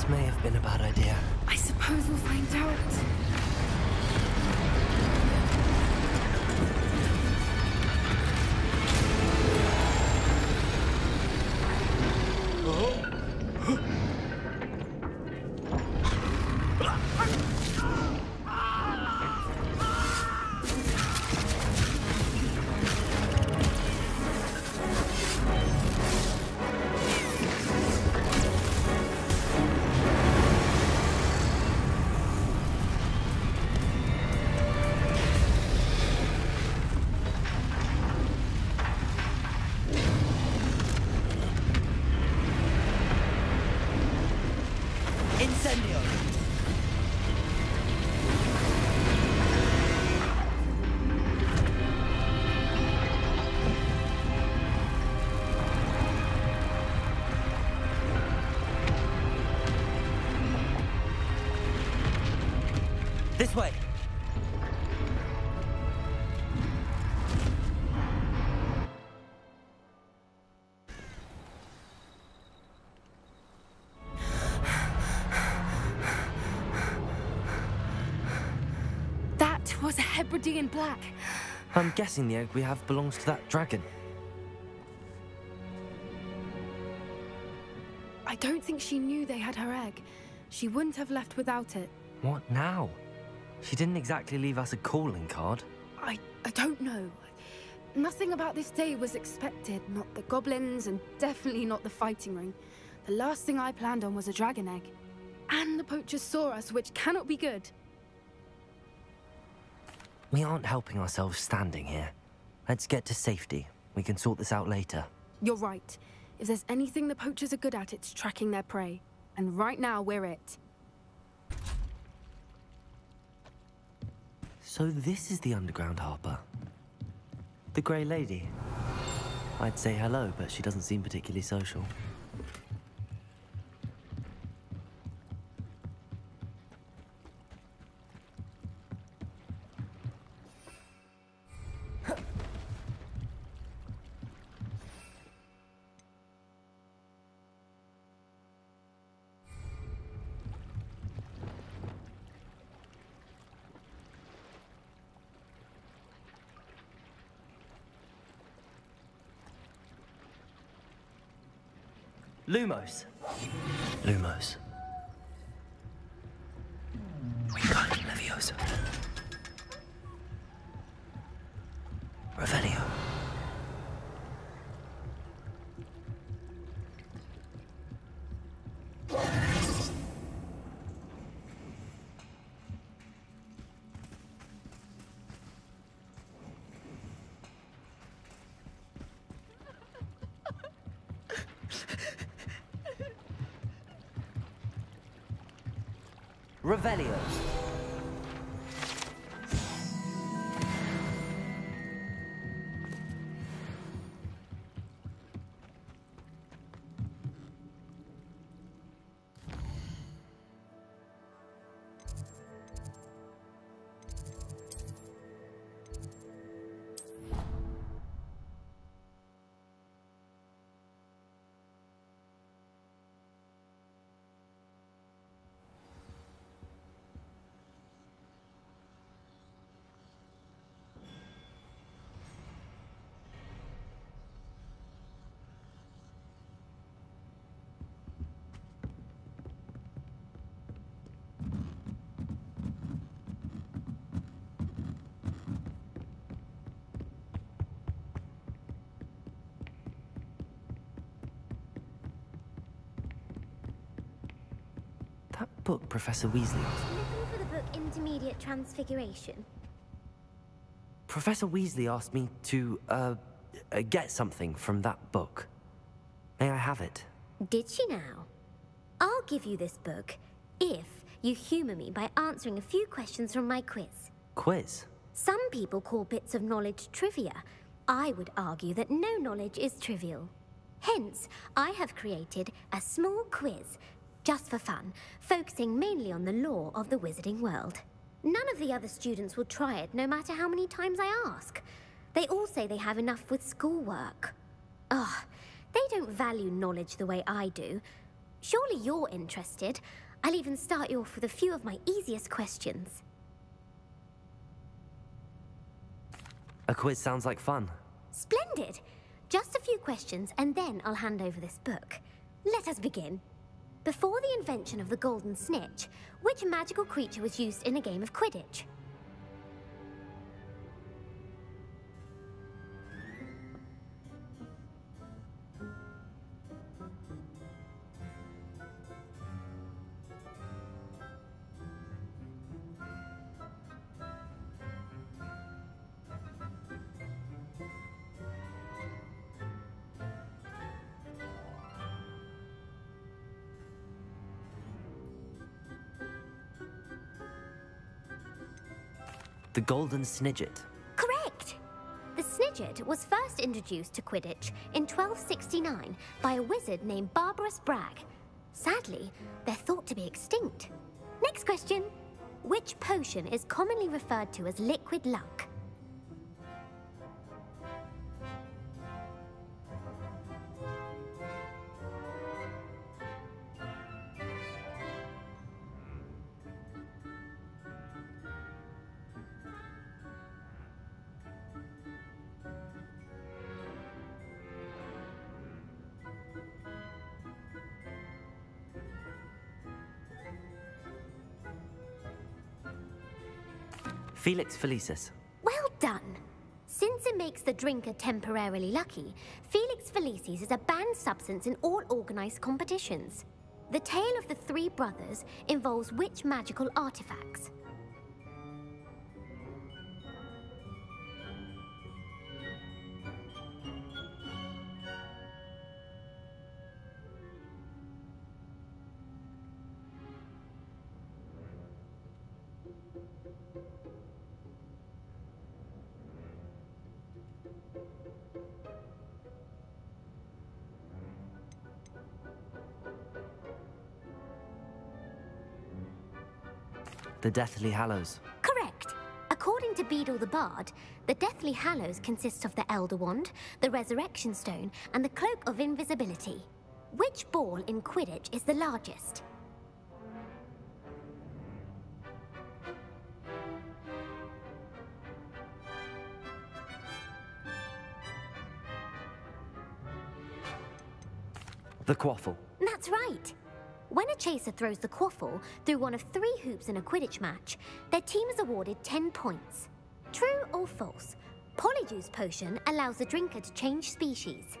may have been a bad idea. I suppose we'll find out. This way. That was a Hebridean black. I'm guessing the egg we have belongs to that dragon. I don't think she knew they had her egg. She wouldn't have left without it. What now? She didn't exactly leave us a calling card. I don't know. Nothing about this day was expected. Not the goblins, and definitely not the fighting ring. The last thing I planned on was a dragon egg. And the poachers saw us, which cannot be good. We aren't helping ourselves standing here. Let's get to safety. We can sort this out later. You're right. If there's anything the poachers are good at, it's tracking their prey. And right now, we're it. So this is the underground harper. The Grey Lady. I'd say hello, but she doesn't seem particularly social. Lumos. Lumos. Wingardium Leviosa. Revelio. Revelio. That book Professor Weasley asked. Looking for the book Intermediate Transfiguration? Professor Weasley asked me to, get something from that book. May I have it? Did she now? I'll give you this book if you humour me by answering a few questions from my quiz. Quiz? Some people call bits of knowledge trivia. I would argue that no knowledge is trivial. Hence, I have created a small quiz, just for fun, focusing mainly on the lore of the wizarding world. None of the other students will try it, no matter how many times I ask. They all say they have enough with schoolwork. Ugh, they don't value knowledge the way I do. Surely you're interested. I'll even start you off with a few of my easiest questions. A quiz sounds like fun. Splendid! Just a few questions and then I'll hand over this book. Let us begin. Before the invention of the golden snitch, which magical creature was used in a game of Quidditch? The golden snidget. Correct! The snidget was first introduced to Quidditch in 1269 by a wizard named Barbarous Bragg. Sadly, they're thought to be extinct. Next question. Which potion is commonly referred to as liquid luck? Felix Felicis. Well done! Since it makes the drinker temporarily lucky, Felix Felicis is a banned substance in all organized competitions. The tale of the three brothers involves which magical artifacts? The Deathly Hallows. Correct. According to Beadle the Bard, the Deathly Hallows consists of the Elder Wand, the Resurrection Stone, and the Cloak of Invisibility. Which ball in Quidditch is the largest? The Quaffle. That's right. When a chaser throws the quaffle through one of 3 hoops in a Quidditch match, their team is awarded 10 points. True or false? Polyjuice potion allows the drinker to change species.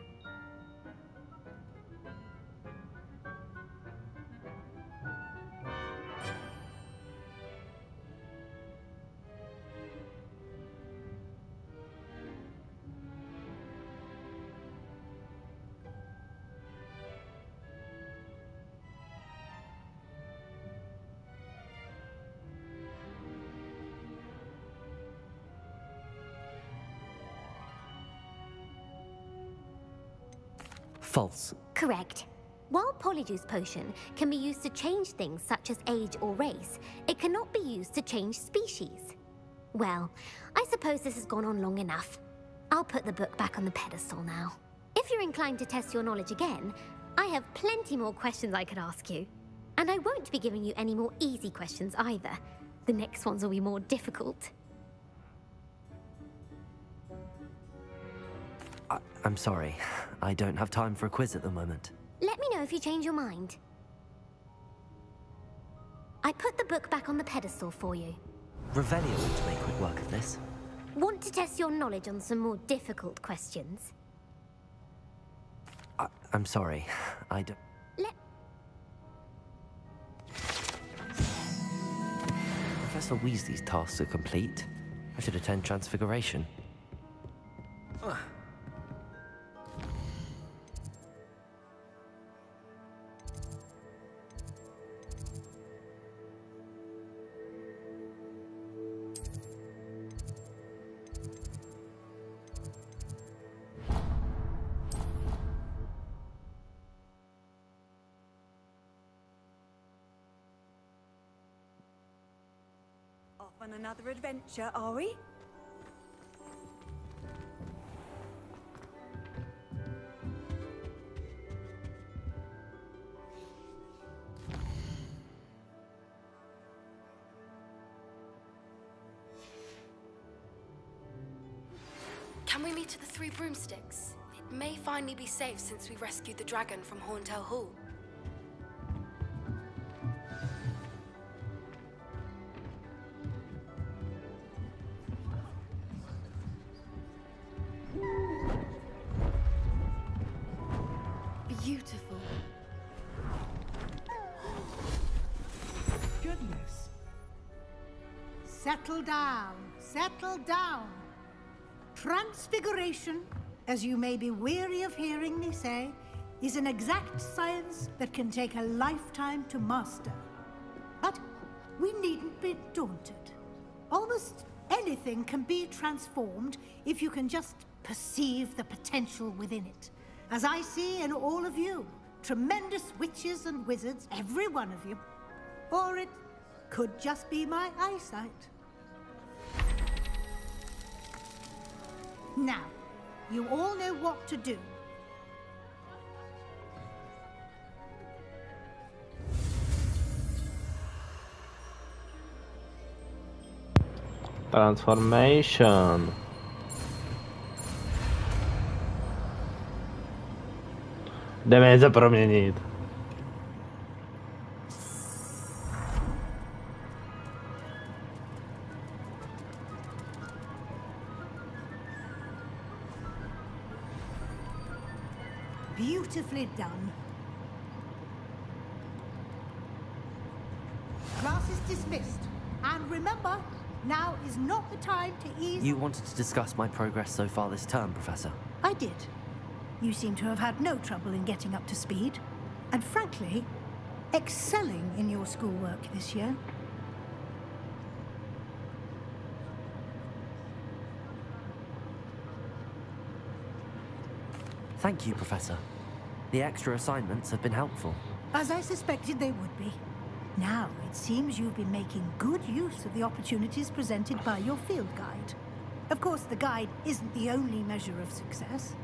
False. Correct. While Polyjuice potion can be used to change things such as age or race, it cannot be used to change species. Well, I suppose this has gone on long enough. I'll put the book back on the pedestal now. If you're inclined to test your knowledge again, I have plenty more questions I could ask you. And I won't be giving you any more easy questions either. The next ones will be more difficult. I'm sorry. I don't have time for a quiz at the moment. Let me know if you change your mind. I put the book back on the pedestal for you. Revelio ought to make quick work of this. Want to test your knowledge on some more difficult questions? I'm sorry. I don't... Professor Weasley's tasks are complete. I should attend Transfiguration. Off on another adventure, are we? Can we meet at the Three Broomsticks? It may finally be safe since we rescued the dragon from Horntail Hall. Beautiful. Goodness. Settle down. Settle down. Transfiguration, as you may be weary of hearing me say, is an exact science that can take a lifetime to master. But we needn't be daunted. Almost anything can be transformed if you can just perceive the potential within it. As I see in all of you, tremendous witches and wizards, every one of you. Or it could just be my eyesight. Now, you all know what to do. Transformation. Jdeme něco proměnit. Beautifully done. Class is dismissed. And remember, now is not the time to ease... You wanted to discuss my progress so far this term, Professor? I did. You seem to have had no trouble in getting up to speed. And frankly, excelling in your schoolwork this year. Thank you, Professor. The extra assignments have been helpful. As I suspected they would be. Now, it seems you've been making good use of the opportunities presented by your field guide. Of course, the guide isn't the only measure of success.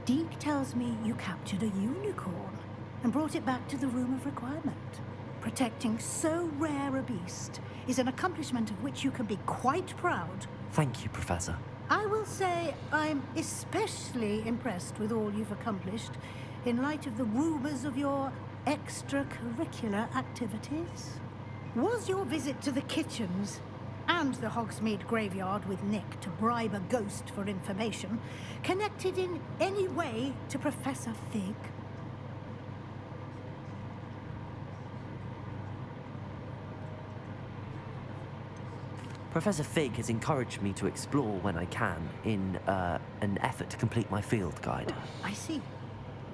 Deke tells me you captured a unicorn and brought it back to the Room of Requirement. Protecting so rare a beast is an accomplishment of which you can be quite proud. Thank you, Professor. I will say I'm especially impressed with all you've accomplished in light of the rumors of your extracurricular activities. Was your visit to the kitchens and the Hogsmeade graveyard with Nick to bribe a ghost for information connected in any way to Professor Fig? Professor Fig has encouraged me to explore when I can in an effort to complete my field guide. I see.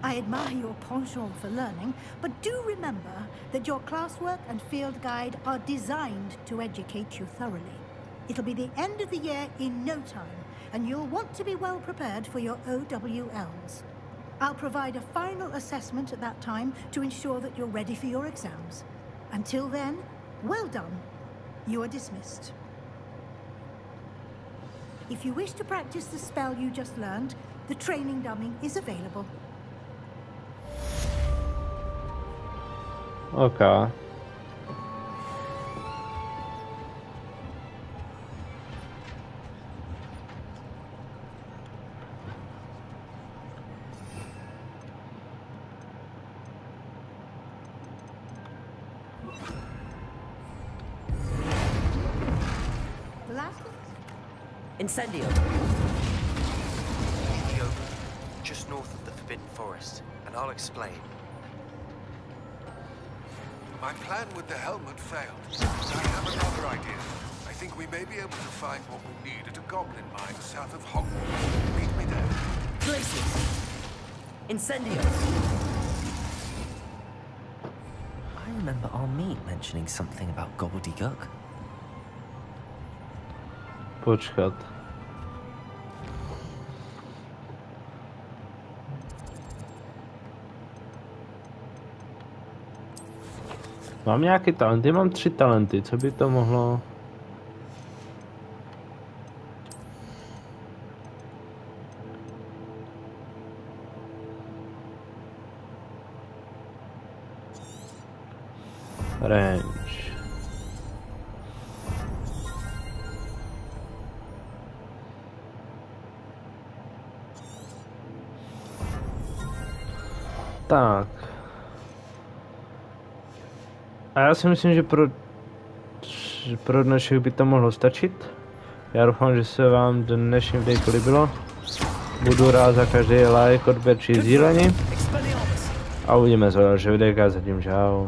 I admire your penchant for learning, but do remember that your classwork and field guide are designed to educate you thoroughly. It'll be the end of the year in no time, and you'll want to be well prepared for your OWLs. I'll provide a final assessment at that time to ensure that you're ready for your exams. Until then, well done. You are dismissed. If you wish to practice the spell you just learned, the training dummy is available. Okay. Incendio! Joe, just north of the Forbidden Forest, and I'll explain. My plan with the helmet failed. I have another idea. I think we may be able to find what we need at a goblin mine south of Hogwarts. Meet me there. Places! Incendio! I remember our meet mentioning something about gobbledygook. Počkat. Mám nějaký talenty, mám 3 talenty, co by to mohlo... Range. tak. A já si myslím, že pro dnešek by to mohlo stačit. Já doufám, že se vám dnešní videjko líbilo. Budu rád za každý like, odběr či sdílení. A uvidíme se v dalšího videjka, zatím čau.